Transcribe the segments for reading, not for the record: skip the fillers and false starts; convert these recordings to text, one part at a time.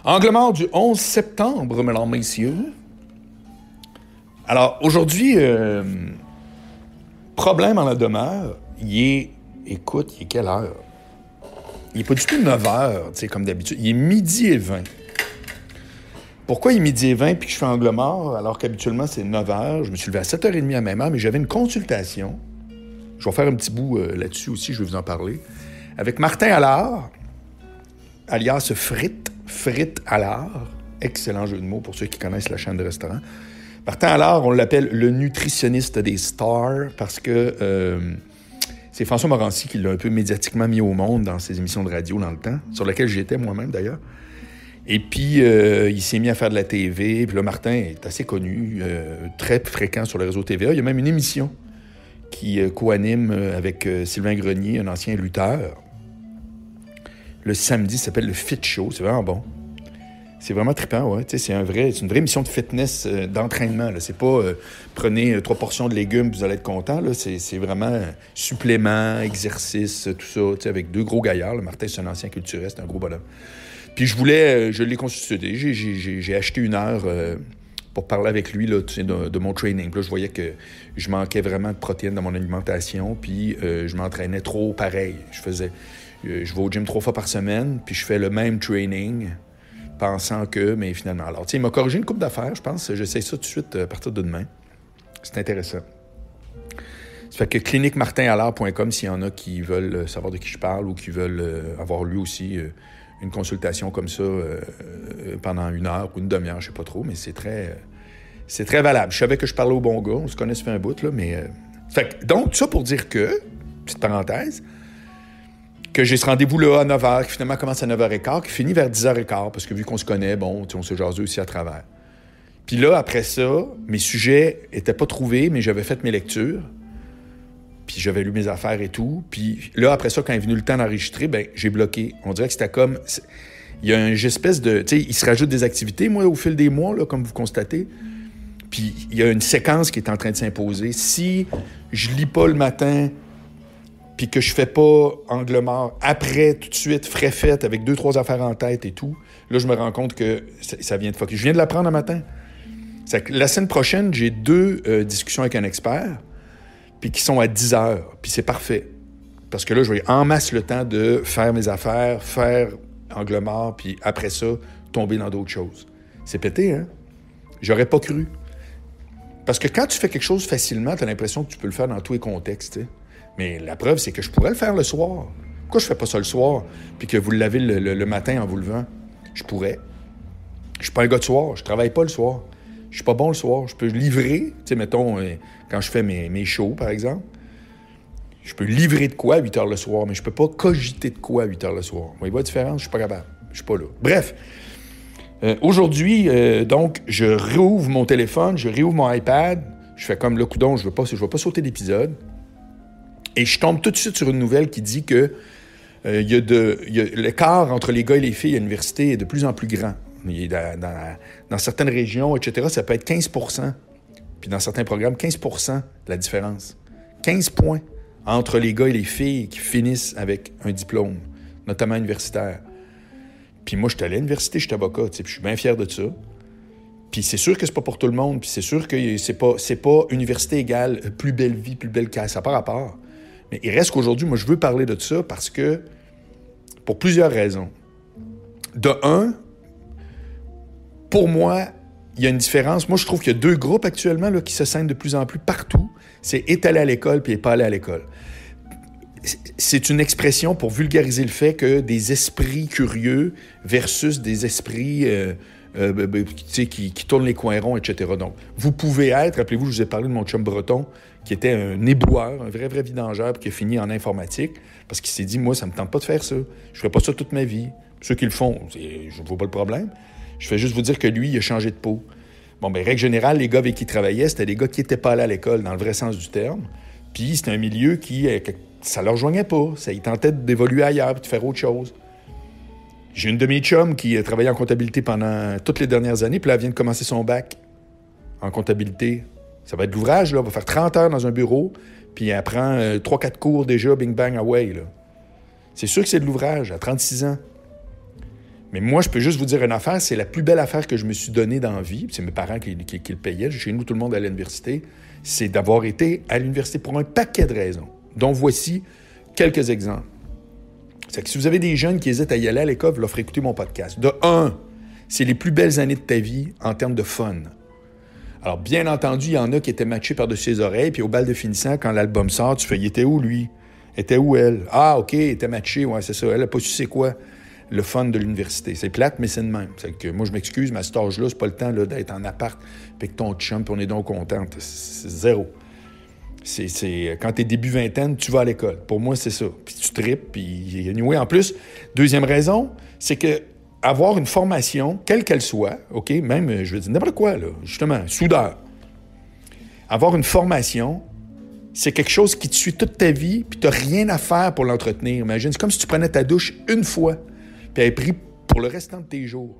Angle mort du 11 septembre, mesdames, messieurs. Alors, aujourd'hui, problème en la demeure, écoute, il est quelle heure? Il n'est pas du tout 9 heures, tu sais, comme d'habitude. Il est 12h20. Pourquoi il est 12h20 puis que je fais angle mort, alors qu'habituellement, c'est 9 heures? Je me suis levé à 7h30 à même heure, mais j'avais une consultation. Je vais faire un petit bout là-dessus aussi, je vais vous en parler. Avec Martin Allard, alias Frites Allard. Excellent jeu de mots pour ceux qui connaissent la chaîne de restaurant. Martin Allard, on l'appelle le nutritionniste des stars parce que c'est François Morancy qui l'a un peu médiatiquement mis au monde dans ses émissions de radio dans le temps, sur lesquelles j'étais moi-même d'ailleurs. Et puis, il s'est mis à faire de la TV. Puis là, Martin est assez connu, très fréquent sur le réseau TVA. Il y a même une émission qui co-anime avec Sylvain Grenier, un ancien lutteur. Le samedi, ça s'appelle le Fit Show. C'est vraiment bon. C'est vraiment trippant, ouais. C'est une vraie émission de fitness, d'entraînement. Là. C'est pas prenez 3 portions de légumes, vous allez être content. Là. C'est vraiment supplément, exercice, tout ça, avec 2 gros gaillards. Là. Martin, c'est un ancien culturiste, un gros bonhomme. Puis je l'ai consulté. J'ai acheté 1 heure pour parler avec lui là, de mon training. Puis là, je voyais que je manquais vraiment de protéines dans mon alimentation. Puis je m'entraînais trop pareil. Je vais au gym 3 fois par semaine, puis je fais le même training, pensant que, mais finalement... Alors, tu sais, il m'a corrigé une couple d'affaires, je pense. J'essaie ça tout de suite à partir de demain. C'est intéressant. Ça fait que cliniquemartinallard.com, s'il y en a qui veulent savoir de qui je parle ou qui veulent avoir lui aussi une consultation comme ça pendant 1 heure ou une demi-heure, je sais pas trop, mais c'est très valable. Je savais que je parlais au bon gars, on se connaît, ça fait un bout, là, mais... Fait que, donc, ça pour dire que, petite parenthèse, que j'ai ce rendez-vous-là à 9h, qui finalement commence à 9h15, qui finit vers 10h15, parce que vu qu'on se connaît, bon, on se jase aussi à travers. Puis là, après ça, mes sujets étaient pas trouvés, mais j'avais fait mes lectures, puis j'avais lu mes affaires et tout. Puis là, après ça, quand est venu le temps d'enregistrer, ben j'ai bloqué. On dirait que c'était comme... Il y a une espèce de... Tu sais, il se rajoute des activités, moi, au fil des mois, là, comme vous constatez. Puis il y a une séquence qui est en train de s'imposer. Si je lis pas le matin... puis que je fais pas angle mort après, tout de suite, frais fait, avec 2-3 affaires en tête et tout, là, je me rends compte que ça vient de fucker. Je viens de l'apprendre un matin. La semaine prochaine, j'ai 2 discussions avec un expert, puis qui sont à 10h, puis c'est parfait. Parce que là, je vais en masse le temps de faire mes affaires, faire angle mort, puis après ça, tomber dans d'autres choses. C'est pété, hein? J'aurais pas cru. Parce que quand tu fais quelque chose facilement, t'as l'impression que tu peux le faire dans tous les contextes, tu sais. Mais la preuve, c'est que je pourrais le faire le soir. Pourquoi je fais pas ça le soir, puis que vous le lavez le matin en vous levant? Je pourrais. Je suis pas un gars de soir. Je travaille pas le soir. Je suis pas bon le soir. Je peux livrer, tu sais, mettons, quand je fais mes shows, par exemple, je peux livrer de quoi à 8 h le soir, mais je peux pas cogiter de quoi à 8 h le soir. Vous voyez la différence? Je suis pas capable. Je suis pas là. Bref. Aujourd'hui, donc, je réouvre mon téléphone, je réouvre mon iPad. Je fais comme le coudon, je veux pas sauter d'épisode. Et je tombe tout de suite sur une nouvelle qui dit que l'écart entre les gars et les filles à l'université est de plus en plus grand. Dans certaines régions, etc., ça peut être 15%. Puis dans certains programmes, 15% la différence. 15 points entre les gars et les filles qui finissent avec un diplôme, notamment universitaire. Puis moi, je suis allé à l'université, je suis avocat, puis je suis bien fier de ça. Puis c'est sûr que c'est pas pour tout le monde, puis c'est sûr que c'est pas université égale plus belle vie, plus belle casse, ça n'a pas rapport. Mais il reste qu'aujourd'hui, moi, je veux parler de ça parce que, pour plusieurs raisons. De un, pour moi, il y a une différence. Moi, je trouve qu'il y a 2 groupes actuellement là, qui se scindent de plus en plus partout. C'est « est allé à l'école » puis « est pas allé à l'école ». C'est une expression pour vulgariser le fait que des esprits curieux versus des esprits qui tournent les coins ronds, etc. Donc, vous pouvez être, rappelez-vous, je vous ai parlé de mon chum breton, qui était un éboueur, un vrai vidangeur, puis qui a fini en informatique, parce qu'il s'est dit, moi, ça me tente pas de faire ça. Je ferai pas ça toute ma vie. Ceux qui le font, je ne vois pas le problème. Je fais juste vous dire que lui, il a changé de peau. Bon, bien, règle générale, les gars avec qui il travaillait, c'était des gars qui n'étaient pas allés à l'école, dans le vrai sens du terme. Puis c'était un milieu qui, ça leur rejoignait pas. Ça, ils tentaient d'évoluer ailleurs, puis de faire autre chose. J'ai une de mes chums qui a travaillé en comptabilité pendant toutes les dernières années, puis là, elle vient de commencer son bac en comptabilité. Ça va être de l'ouvrage, là. Elle va faire 30 heures dans un bureau, puis elle prend 3-4 cours déjà, bing bang away, là. C'est sûr que c'est de l'ouvrage, à 36 ans. Mais moi, je peux juste vous dire une affaire, c'est la plus belle affaire que je me suis donnée dans la vie, c'est mes parents qui le payaient, chez nous, tout le monde allait à l'université, c'est d'avoir été à l'université pour un paquet de raisons, dont voici quelques exemples. C'est que si vous avez des jeunes qui hésitent à y aller à l'école, vous leur ferez écouter mon podcast. De un, c'est les plus belles années de ta vie en termes de fun. Alors, bien entendu, il y en a qui étaient matchés par-dessus les oreilles, puis au bal de finissant, quand l'album sort, tu fais « Il était où, lui? Était où, elle? Ah, OK, il était matché, ouais, c'est ça. Elle n'a pas su c'est quoi le fun de l'université. C'est plate, mais c'est de même. C'est que moi, je m'excuse, mais à cet âge-là, c'est pas le temps là, d'être en appart avec ton chum, puis on est donc contente. C'est zéro. Quand t'es début vingtaine, tu vas à l'école. Pour moi, c'est ça. Puis tu tripes, puis anyway, en plus, deuxième raison, c'est que avoir une formation, quelle qu'elle soit, OK, même, je veux dire, n'importe quoi, là, justement, soudeur. Avoir une formation, c'est quelque chose qui te suit toute ta vie, puis t'as rien à faire pour l'entretenir. Imagine, c'est comme si tu prenais ta douche une fois, puis elle est prise pour le restant de tes jours.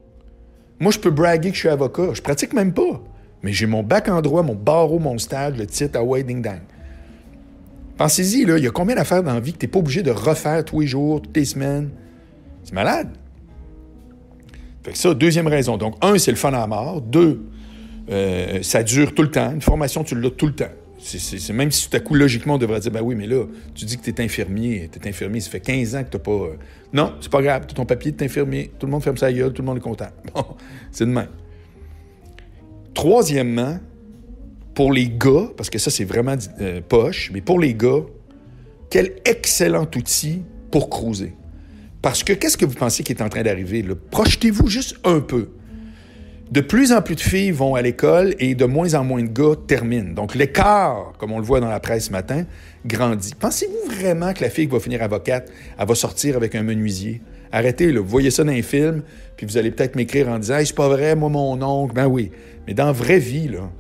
Moi, je peux braguer que je suis avocat. Je pratique même pas. Mais j'ai mon bac en droit, mon barreau, mon stage, le titre, ah ouais, ding-dang. Pensez-y, là, il y a combien d'affaires dans la vie que tu n'es pas obligé de refaire tous les jours, toutes les semaines? C'est malade. Fait que ça, deuxième raison. Donc, un, c'est le fun à mort. Deux, ça dure tout le temps. Une formation, tu l'as tout le temps. C'est même si tout à coup, logiquement, on devrait dire, ben oui, mais là, tu dis que tu es infirmier. Tu es infirmier, ça fait 15 ans que tu n'as pas... Non, c'est pas grave. Tu as ton papier de infirmier. Tout le monde ferme sa gueule, tout le monde est content. Bon, c'est de même. Troisièmement, pour les gars, parce que ça, c'est vraiment poche, mais pour les gars, quel excellent outil pour cruiser. Parce que qu'est-ce que vous pensez qui est en train d'arriver, là? Projetez-vous juste un peu. De plus en plus de filles vont à l'école et de moins en moins de gars terminent. Donc, l'écart, comme on le voit dans la presse ce matin, grandit. Pensez-vous vraiment que la fille qui va finir avocate, elle va sortir avec un menuisier? Arrêtez, là. Vous voyez ça dans un film, puis vous allez peut-être m'écrire en disant « Hey, c'est pas vrai, moi, mon oncle. » Ben oui. Mais dans la vraie vie, là,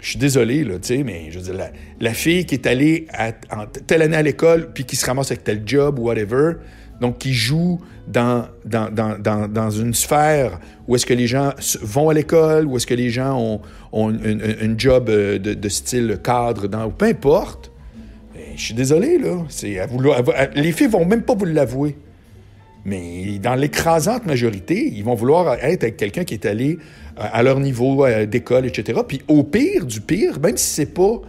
je suis désolé, là, tu sais, mais je veux dire, la fille qui est allée en telle année à l'école, puis qui se ramasse avec tel job ou whatever, donc qui joue dans une sphère où est-ce que les gens vont à l'école, où est-ce que les gens ont une job de style cadre, peu importe. Je suis désolé, là. Les filles vont même pas vous l'avouer. Mais dans l'écrasante majorité, ils vont vouloir être avec quelqu'un qui est allé à leur niveau d'école, etc. Puis au pire du pire, même si c'est pas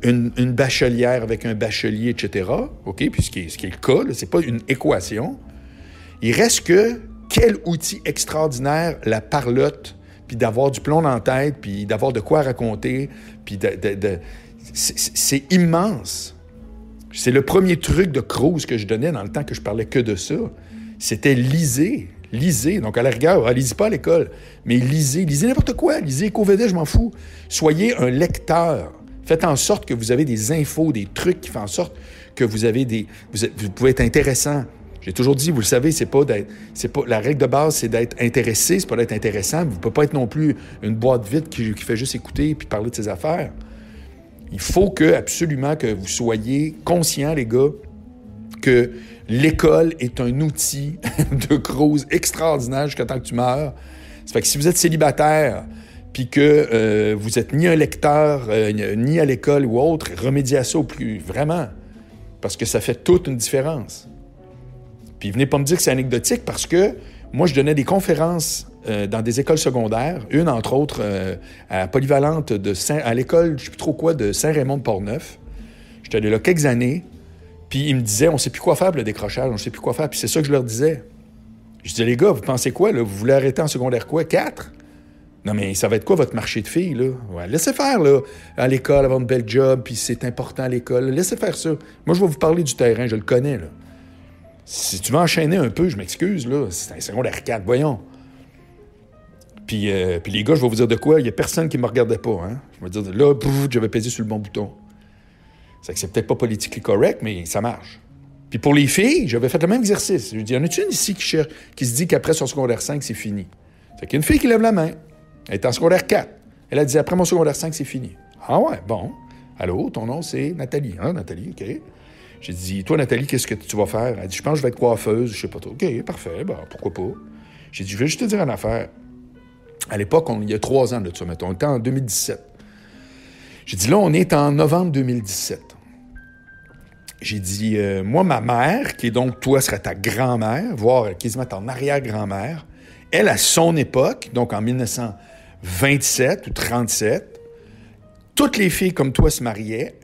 une bachelière avec un bachelier, etc., OK, puis ce qui est le cas, là, c'est pas une équation, il reste que quel outil extraordinaire la parlotte, puis d'avoir du plomb dans la tête, puis d'avoir de quoi raconter, puis c'est immense. C'est le premier truc de cruise que je donnais dans le temps que je parlais que de ça. C'était lisez. Lisez. Donc, à la rigueur, lisez pas à l'école, mais lisez. Lisez n'importe quoi. Lisez Éco-Vedette, je m'en fous. Soyez un lecteur. Faites en sorte que vous avez des infos, des trucs qui font en sorte que vous pouvez être intéressant. J'ai toujours dit, vous le savez, la règle de base, c'est d'être intéressé, c'est pas d'être intéressant. Vous ne pouvez pas être non plus une boîte vide qui fait juste écouter et puis parler de ses affaires. Il faut absolument que vous soyez conscients, les gars, que l'école est un outil de cruise extraordinaire jusqu'à temps que tu meurs. Ça fait que si vous êtes célibataire, puis que vous êtes ni un lecteur, ni à l'école ou autre, remédiez à ça au plus, vraiment, parce que ça fait toute une différence. Puis venez pas me dire que c'est anecdotique, parce que moi, je donnais des conférences dans des écoles secondaires, une, entre autres, à Polyvalente à l'école, je ne sais plus trop quoi, de Saint-Raymond-de-Portneuf. J'étais allé là quelques années, puis ils me disaient, on ne sait plus quoi faire pour le décrochage, on ne sait plus quoi faire. Puis c'est ça que je leur disais. Je disais, les gars, vous pensez quoi, là? Vous voulez arrêter en secondaire quoi? 4? Non, mais ça va être quoi votre marché de filles, là? Ouais, laissez faire, là, à l'école, avoir une belle job, puis c'est important à l'école. Laissez faire ça. Moi, je vais vous parler du terrain, je le connais, là. Si tu veux enchaîner un peu, je m'excuse, là, c'est un secondaire 4, voyons. Puis les gars, je vais vous dire de quoi, il n'y a personne qui ne me regardait pas, hein. Je vais dire, là, j'avais pesé sur le bon bouton. C'est peut-être pas politiquement correct, mais ça marche. Puis pour les filles, j'avais fait le même exercice. Je dis, y en a-tu une ici qui se dit qu'après son secondaire 5, c'est fini? Fait qu'il y a une fille qui lève la main. Elle est en secondaire 4. Elle a dit, après mon secondaire 5, c'est fini. Ah ouais, bon. Allô, ton nom, c'est Nathalie. Hein, Nathalie, OK. J'ai dit, toi, Nathalie, qu'est-ce que tu vas faire? Elle dit, je pense que je vais être coiffeuse, je sais pas trop. OK, parfait, ben, pourquoi pas? J'ai dit, je vais juste te dire une affaire. À l'époque, il y a 3 ans de ça, mettons. On était en 2017. J'ai dit, là, on est en novembre 2017. J'ai dit, moi, ma mère, qui est donc, toi, serait ta grand-mère, voire quasiment ton arrière-grand-mère, elle, à son époque, donc en 1927 ou 37, toutes les filles comme toi se mariaient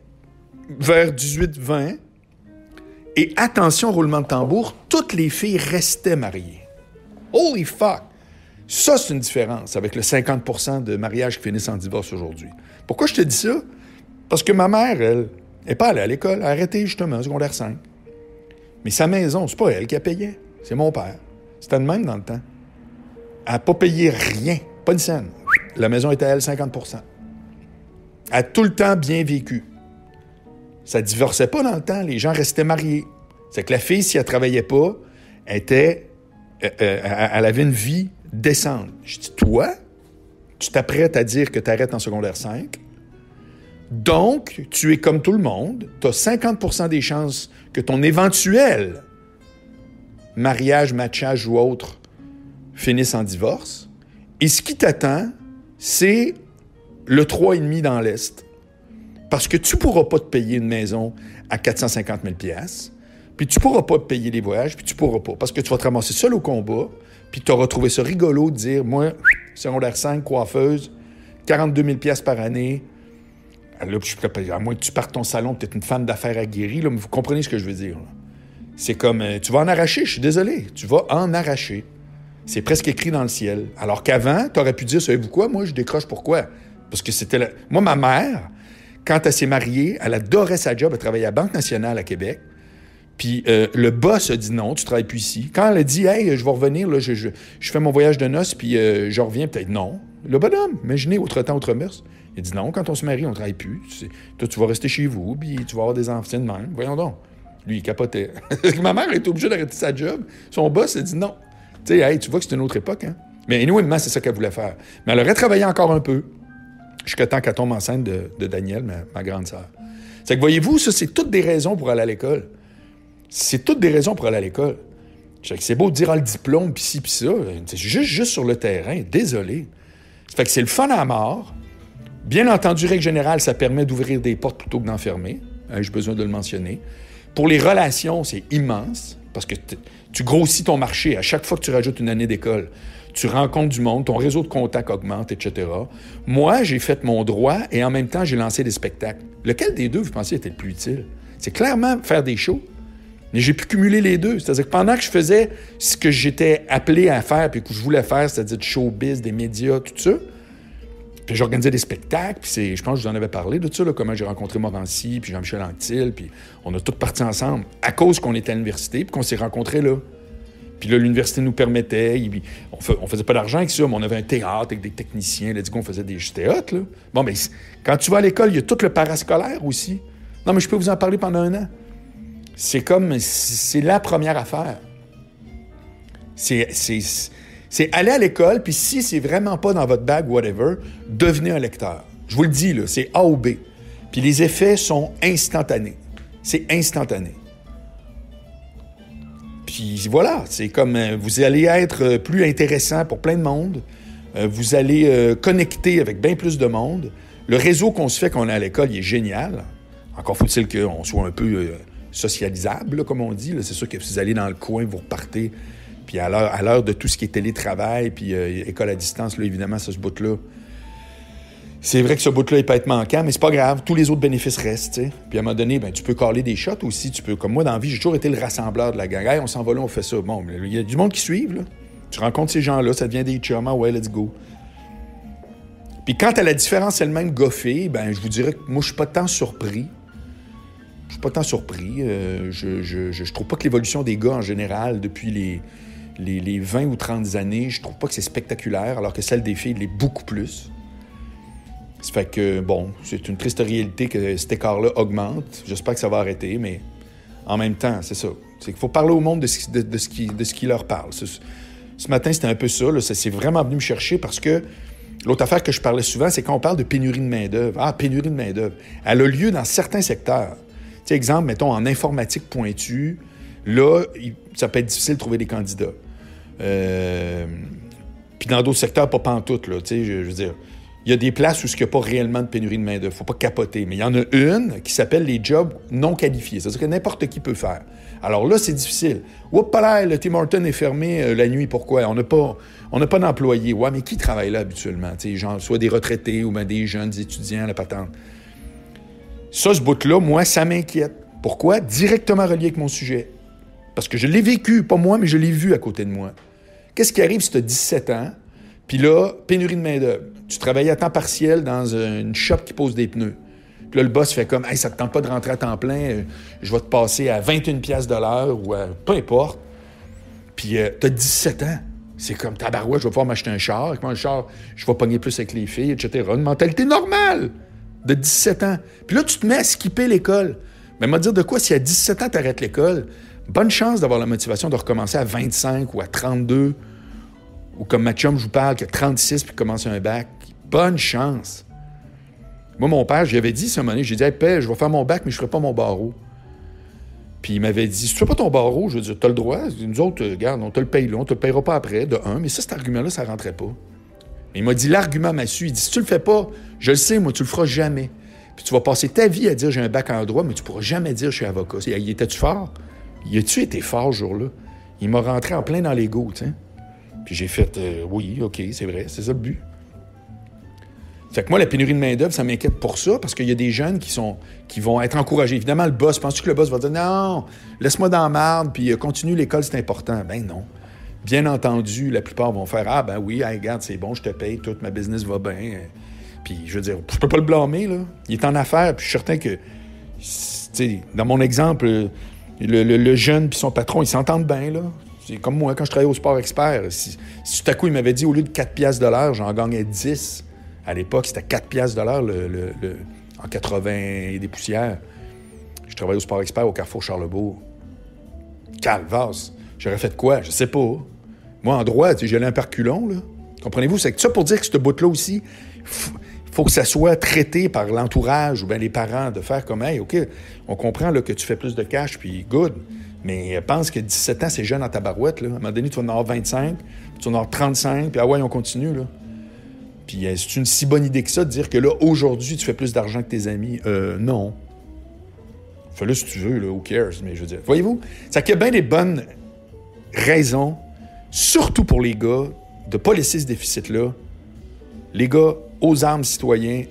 vers 18-20, et attention, roulement de tambour, toutes les filles restaient mariées. Holy fuck! Ça, c'est une différence avec le 50% de mariages qui finissent en divorce aujourd'hui. Pourquoi je te dis ça? Parce que ma mère, elle, n'est pas allée à l'école, elle a arrêté justement, secondaire 5. Mais sa maison, c'est pas elle qui a payé, c'est mon père. C'était de même dans le temps. Elle n'a pas payé rien, pas une scène. La maison était à elle 50%. Elle a tout le temps bien vécu. Ça divorçait pas dans le temps, les gens restaient mariés. C'est que la fille, si elle travaillait pas, elle avait une vie décente. Je dis, toi, tu t'apprêtes à dire que tu arrêtes en secondaire 5, donc tu es comme tout le monde, tu as 50% des chances que ton éventuel mariage, matchage ou autre finisse en divorce, et ce qui t'attend, c'est le 3,5 dans l'Est. Parce que tu ne pourras pas te payer une maison à 450 000 $, puis tu ne pourras pas te payer les voyages, puis tu ne pourras pas. Parce que tu vas te ramasser seul au combat, puis tu auras trouvé ça rigolo de dire, moi, secondaire 5, coiffeuse, 42 000 $ par année. Là, à moins que tu partes ton salon, peut-être une femme d'affaires aguerrie, là, mais vous comprenez ce que je veux dire. Là. C'est comme, tu vas en arracher, je suis désolé, tu vas en arracher. C'est presque écrit dans le ciel. Alors qu'avant, tu aurais pu dire, savez-vous quoi, moi, je décroche pourquoi? Parce que c'était... Moi, ma mère... Quand elle s'est mariée, elle adorait sa job. Elle travaillait à la Banque nationale à Québec. Puis le boss a dit non, tu travailles plus ici. Quand elle a dit, hey, je vais revenir, là, je fais mon voyage de noces, puis je reviens, peut-être non. Le bonhomme, imaginez, autre temps, autre mœurs. Il a dit non, quand on se marie, on travaille plus. Toi, tu vas rester chez vous, puis tu vas avoir des enfants de même. Voyons donc. Lui, il capotait. Ma mère était obligée d'arrêter sa job. Son boss a dit non. Tu sais, hey, tu vois que c'est une autre époque, hein? Mais anyway, maman, c'est ça qu'elle voulait faire. Mais elle aurait travaillé encore un peu. Jusqu'à temps qu'elle tombe enceinte de Danielle, ma grande sœur. C'est que, voyez-vous, ça, c'est toutes des raisons pour aller à l'école. C'est toutes des raisons pour aller à l'école. C'est beau de dire, le diplôme, pis ci, pis ça. C'est juste sur le terrain. Désolé. Ça fait que c'est le fun à mort. Bien entendu, règle générale, ça permet d'ouvrir des portes plutôt que d'enfermer. J'ai besoin de le mentionner. Pour les relations, c'est immense, parce que tu grossis ton marché. À chaque fois que tu rajoutes une année d'école, tu rencontres du monde, ton réseau de contacts augmente, etc. Moi, j'ai fait mon droit et en même temps, j'ai lancé des spectacles. Lequel des deux, vous pensez, était le plus utile? C'est clairement faire des shows. Mais j'ai pu cumuler les deux. C'est-à-dire que pendant que je faisais ce que j'étais appelé à faire puis que je voulais faire, c'est-à-dire du showbiz, des médias, tout ça, puis j'organisais des spectacles, puis je pense que je vous en avais parlé de ça, là, comment j'ai rencontré Morancy, puis Jean-Michel Anctil, puis on a tous parti ensemble à cause qu'on était à l'université puis qu'on s'est rencontrés là. Puis là, l'université nous permettait, on faisait pas d'argent avec ça, mais on avait un théâtre avec des techniciens, là, on faisait des théâtres, là. Bon, mais quand tu vas à l'école, il y a tout le parascolaire aussi. Non, mais je peux vous en parler pendant un an. C'est la première affaire. C'est aller à l'école, puis si c'est vraiment pas dans votre bag, whatever, devenez un lecteur. Je vous le dis, là, c'est A ou B. Puis les effets sont instantanés. C'est instantané. Puis voilà, c'est comme vous allez être plus intéressant pour plein de monde. Vous allez connecter avec bien plus de monde. Le réseau qu'on se fait quand on est à l'école, il est génial. Encore faut-il qu'on soit un peu socialisable, là, comme on dit. Là. C'est sûr que si vous allez dans le coin, vous repartez. Puis à l'heure de tout ce qui est télétravail, puis école à distance, là, évidemment, ça, ce bout-là. C'est vrai que ce bout-là, il peut être manquant, mais c'est pas grave. Tous les autres bénéfices restent, tu sais. Puis à un moment donné, ben, tu peux caler des shots aussi. Tu peux, comme moi, dans la vie, j'ai toujours été le rassembleur de la gang. Hey, on s'en va là, on fait ça. Bon, il y a du monde qui suit, là. Tu rencontres ces gens-là, ça devient des chums. Ah ouais, let's go. Puis quand à la différence elle-même goffée, ben, je vous dirais que moi, je suis pas tant surpris. Je suis pas tant surpris. Je trouve pas que l'évolution des gars, en général, depuis les 20 ou 30 années, je trouve pas que c'est spectaculaire, alors que celle des filles l'est beaucoup plus. Ça fait que, bon, c'est une triste réalité que cet écart-là augmente. J'espère que ça va arrêter, mais en même temps, c'est ça. C'est qu'il faut parler au monde de ce qui leur parle. Ce matin, c'était un peu ça. Là, ça s'est vraiment venu me chercher parce que l'autre affaire que je parlais souvent, c'est quand on parle de pénurie de main-d'œuvre. Ah, pénurie de main-d'œuvre. Elle a lieu dans certains secteurs. Tu sais, exemple, mettons, en informatique pointue, là, ça peut être difficile de trouver des candidats. Puis dans d'autres secteurs, pas pantoute, là. Tu sais, je veux dire... il y a des places où il n'y a pas réellement de pénurie de main-d'œuvre. Il ne faut pas capoter. Mais il y en a une qui s'appelle les jobs non qualifiés. C'est-à-dire que n'importe qui peut faire. Alors là, c'est difficile. Oups, là, le Tim Hortons est fermé la nuit. Pourquoi? On n'a pas d'employés. Ouais, mais qui travaille là habituellement? T'sais, genre, soit des retraités ou bien des jeunes étudiants, la patente. Ça, ce bout-là, moi, ça m'inquiète. Pourquoi? Directement relié avec mon sujet. Parce que je l'ai vécu, pas moi, mais je l'ai vu à côté de moi. Qu'est-ce qui arrive si tu as 17 ans, puis là, pénurie de main-d'œuvre. Tu travailles à temps partiel dans une shop qui pose des pneus. Puis là, le boss fait comme « Hey, ça te tente pas de rentrer à temps plein, je vais te passer à 21 piastres de l'heure ou à peu importe. » Puis t'as 17 ans. C'est comme « Tabarouette, je vais pouvoir m'acheter un char. Avec mon char, je vais pogner plus avec les filles, etc. » Une mentalité normale de 17 ans. Puis là, tu te mets à skipper l'école. Mais m'a dire de quoi, si à 17 ans, tu arrêtes l'école, bonne chance d'avoir la motivation de recommencer à 25 ou à 32, ou comme ma chum, je vous parle, qui a 36 puis commence un bac. Bonne chance. Moi, mon père, j'y avais dit ce moment-là, j'ai dit « Hey, père, je vais faire mon bac, mais je ne ferai pas mon barreau. » Puis il m'avait dit « Si tu fais pas ton barreau, je veux dire, tu as le droit. Nous autres, regarde, on te le paye là, on te le payera pas après, de un. » Mais ça, cet argument-là, ça rentrait pas. Mais il m'a dit l'argument massu. Il dit « Si tu le fais pas, je le sais, moi, tu le feras jamais. Puis tu vas passer ta vie à dire « J'ai un bac en droit, mais tu pourras jamais dire « Je suis avocat. » Il était-tu fort? Il a-tu été fort ce jour-là? Il m'a rentré en plein dans l'ego, tu sais. Puis j'ai fait oui, OK, c'est vrai, c'est ça le but. Fait que moi, la pénurie de main-d'œuvre, ça m'inquiète pour ça, parce qu'il y a des jeunes qui vont être encouragés. Évidemment, le boss, penses-tu que le boss va dire non, laisse-moi dans la marde, puis continue l'école, c'est important? Ben non. Bien entendu, la plupart vont faire ah, ben oui, hey, regarde, c'est bon, je te paye, tout, ma business va bien. Puis je veux dire, je peux pas le blâmer, là. Il est en affaires, puis je suis certain que, tu sais, dans mon exemple, le jeune puis son patron, ils s'entendent bien, là. C'est comme moi, quand je travaillais au Sport Expert. Si tout à coup, il m'avait dit, au lieu de 4 piastres de l'heure, j'en gagnais 10. À l'époque, c'était 4 piastres de l'heure en 80 et des poussières. Je travaillais au Sport Expert au Carrefour Charlebourg. Calvasse. J'aurais fait quoi? Je sais pas. Moi, en droit, j'allais un perculon, là. Comprenez-vous? C'est que ça pour dire que ce bout-là aussi, il faut que ça soit traité par l'entourage ou bien les parents, de faire comme, hey, OK, on comprend là, que tu fais plus de cash, puis good. Mais pense que 17 ans, c'est jeune en tabarouette. Là. À un moment donné, tu vas en avoir 25, puis tu vas en avoir 35, puis ah ouais, on continue. Là. Puis c'est une si bonne idée que ça de dire que là, aujourd'hui, tu fais plus d'argent que tes amis. Non. Fais-le si tu veux, là, who cares? Mais je veux dire, voyez-vous, ça qu'il y a bien des bonnes raisons, surtout pour les gars, de ne pas laisser ce déficit-là. Les gars, aux armes, citoyens,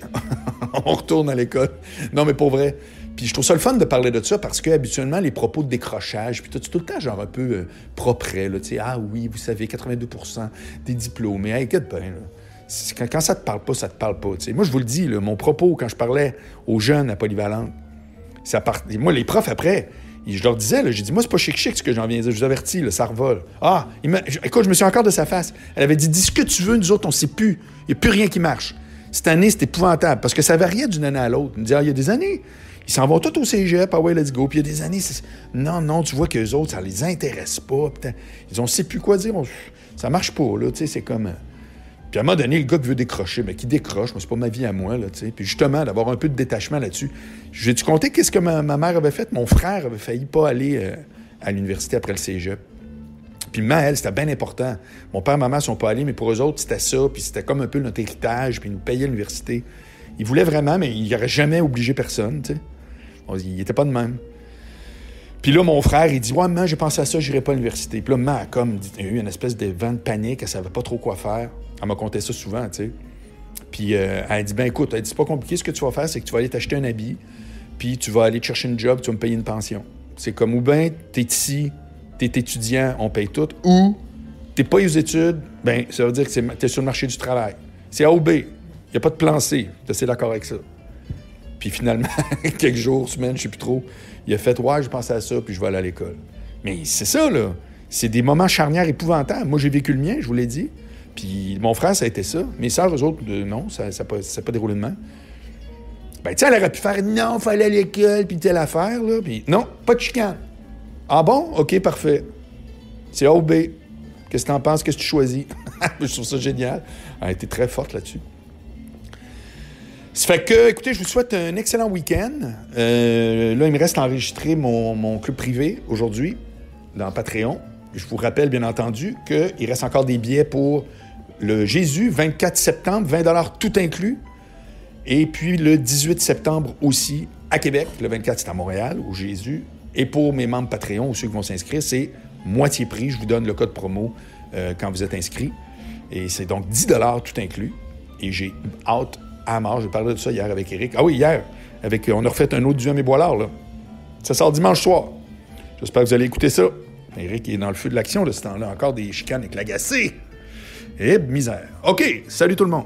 on retourne à l'école. Non, mais pour vrai. Puis je trouve ça le fun de parler de ça parce que habituellement les propos de décrochage, puis tout le temps genre un peu propre, là, tu sais, ah oui, vous savez, 82% des diplômés. Hey, écoute bien, là. Quand ça te parle pas, ça te parle pas. T'sais. Moi, je vous le dis, là, mon propos, quand je parlais aux jeunes à Polyvalente, moi, les profs, après, je leur disais, là, j'ai dit, moi, c'est pas chic ce que j'en viens de dire. Je vous avertis, là, ça revole. Ah, écoute, je me suis encore de sa face. Elle avait dit, dis ce que tu veux, nous autres, on sait plus. Il n'y a plus rien qui marche. Cette année, c'était épouvantable parce que ça variait d'une année à l'autre. Il me dit, il y a des années, ils s'en vont tous au cégep, ah ouais, let's go. Puis il y a des années, non, tu vois qu'eux autres, ça les intéresse pas. Putain. Ils ont, sait plus quoi dire. Ça marche pas, là, tu sais, c'est comme... Puis à un moment donné, le gars qui veut décrocher, bien, qui décroche, moi, c'est pas ma vie à moi, là, tu sais. Puis justement, d'avoir un peu de détachement là-dessus. J'ai-tu compté qu'est-ce que ma mère avait fait? Mon frère avait failli pas aller à l'université après le cégep. Puis elle, c'était bien important. Mon père et ma mère sont pas allés, mais pour eux autres, c'était ça. Puis c'était comme un peu notre héritage, puis ils nous payaient l'université. Ils voulaient vraiment, mais ils n'auraient jamais obligé personne, tu sais. Il n'était pas de même. Puis là, mon frère, il dit « Ouais, maman, j'ai pensé à ça, j'irai pas à l'université. » Puis là, maman a comme eu une espèce de vent de panique, elle savait pas trop quoi faire. Elle m'a conté ça souvent, tu sais. Puis elle a dit « Ben écoute, elle dit, c'est pas compliqué, ce que tu vas faire, c'est que tu vas aller t'acheter un habit, puis tu vas aller te chercher une job, tu vas me payer une pension. C'est comme, ou bien t'es ici, t'es étudiant, on paye tout, ou t'es pas aux études, ben ça veut dire que t'es sur le marché du travail. C'est A ou B. Il n'y a pas de plan C. T'es assez d'accord avec ça. » Puis finalement, quelques jours, semaines, je sais plus trop, il a fait « Ouais, je pensais à ça, puis je vais aller à l'école. » Mais c'est ça, là. C'est des moments charnières épouvantables. Moi, j'ai vécu le mien, je vous l'ai dit. Puis mon frère, ça a été ça. Mes sœurs, eux autres, non, ça n'a pas déroulé de même. Ben, tu sais, elle aurait pu faire « Non, il fallait aller à l'école, puis telle affaire, là. » Puis non, pas de chicane. Ah bon? OK, parfait. C'est A ou B. Qu'est-ce que t'en penses? Qu'est-ce que tu choisis? Je trouve ça génial. Elle a été très forte là-dessus. Ça fait que, écoutez, je vous souhaite un excellent week-end. Là, il me reste à enregistrer mon club privé aujourd'hui dans Patreon. Je vous rappelle, bien entendu, qu'il reste encore des billets pour le Jésus, 24 septembre, 20 tout inclus. Et puis le 18 septembre aussi, à Québec. Le 24, c'est à Montréal, au Jésus. Et pour mes membres Patreon ou ceux qui vont s'inscrire, c'est moitié prix. Je vous donne le code promo quand vous êtes inscrits. Et c'est donc 10 tout inclus. Et j'ai hâte à mort. J'ai parlé de ça hier avec Éric. Ah oui, hier, on a refait un autre du et Boilard, là. Ça sort dimanche soir. J'espère que vous allez écouter ça. Éric est dans le feu de l'action de ce temps-là. Encore des chicanes avec l'agacé. Et misère. OK, salut tout le monde.